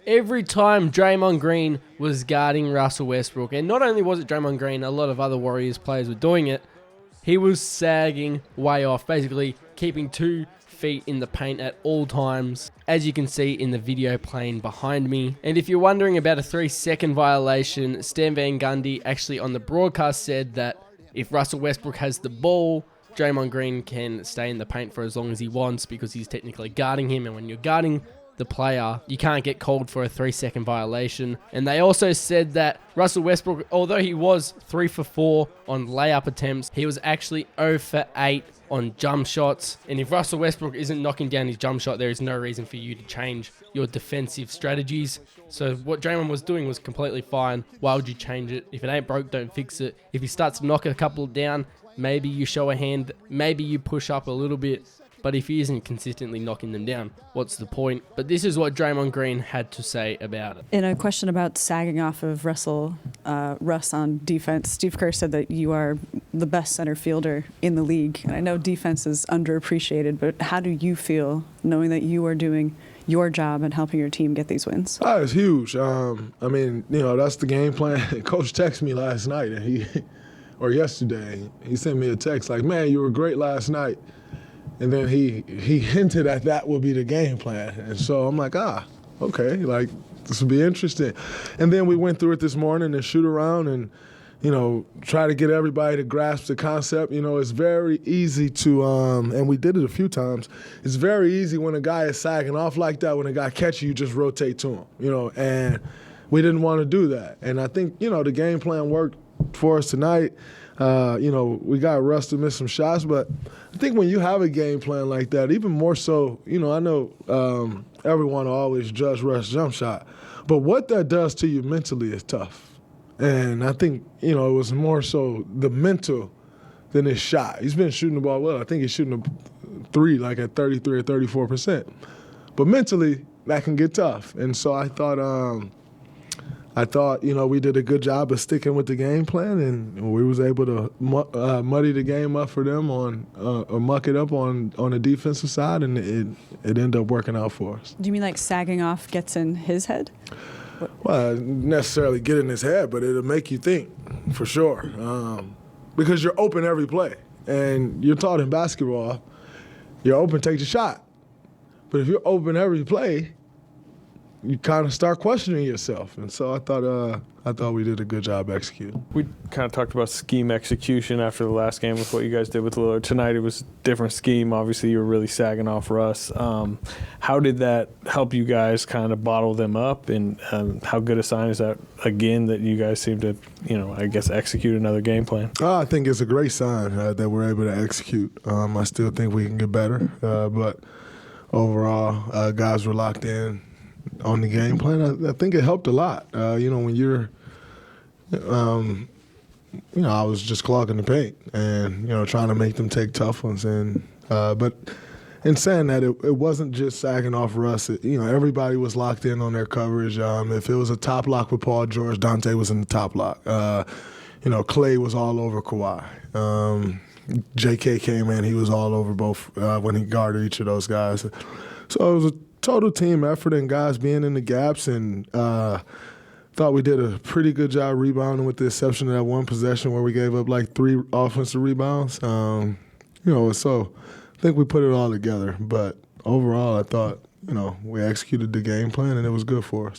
every time Draymond Green was guarding Russell Westbrook, and not only was it Draymond Green, a lot of other Warriors players were doing it, he was sagging way off, basically keeping 2 feet in the paint at all times, as you can see in the video playing behind me. And if you're wondering about a 3-second violation, Stan Van Gundy actually on the broadcast said that if Russell Westbrook has the ball, Draymond Green can stay in the paint for as long as he wants because he's technically guarding him, and when you're guarding the player, you can't get called for a 3-second violation. And they also said that Russell Westbrook, although he was 3 for 4 on layup attempts, he was actually 0 for 8 on jump shots. And if Russell Westbrook isn't knocking down his jump shot, there is no reason for you to change your defensive strategies. So what Draymond was doing was completely fine. Why would you change it? If it ain't broke, don't fix it. If he starts to knock a couple down, maybe you show a hand, maybe you push up a little bit. But if he isn't consistently knocking them down, what's the point? But this is what Draymond Green had to say about it. In a question about sagging off of Russ on defense, Steve Kerr said that you are the best center fielder in the league. And I know defense is underappreciated, but how do you feel knowing that you are doing your job and helping your team get these wins? It's huge. That's the game plan. Coach texted me last night, or yesterday. He sent me a text like, "Man, you were great last night." And then he hinted that would be the game plan. And so I'm like, okay, like this will be interesting. And then we went through it this morning and shoot around and, try to get everybody to grasp the concept. It's very easy to, and we did it a few times, it's very easy when a guy is sagging off like that, when a guy catches you, just rotate to him, and we didn't want to do that. And I think, the game plan worked for us tonight. We got Russ to miss some shots, but I think when you have a game plan like that, even more so, I know everyone will always judge Russ' jump shot, but what that does to you mentally is tough. And I think, it was more so the mental than his shot. He's been shooting the ball well. I think he's shooting a 3 like at 33 or 34%. But mentally, that can get tough. And so I thought, we did a good job of sticking with the game plan, and we was able to muddy the game up for them or muck it up on the defensive side, and it ended up working out for us. Do you mean like sagging off gets in his head? Well, necessarily get in his head, but it'll make you think, for sure, because you're open every play. And you're taught in basketball, you're open, take the shot. But if you're open every play, you kind of start questioning yourself. And so I thought we did a good job executing. We kind of talked about scheme execution after the last game with what you guys did with Lillard. Tonight it was a different scheme. Obviously you were really sagging off Russ. How did that help you guys kind of bottle them up? And how good a sign is that, again, that you guys seem to, execute another game plan? I think it's a great sign that we're able to execute. I still think we can get better. But overall, guys were locked in on the game plan. I think it helped a lot. When you're, I was just clogging the paint and, trying to make them take tough ones. And but in saying that, it wasn't just sagging off Russ. Everybody was locked in on their coverage. If it was a top lock with Paul George, Dante was in the top lock. Clay was all over Kawhi. JK came in, he was all over both when he guarded each of those guys. So it was a total team effort and guys being in the gaps, and thought we did a pretty good job rebounding with the exception of that one possession where we gave up like 3 offensive rebounds. So I think we put it all together. But overall, I thought, we executed the game plan and it was good for us.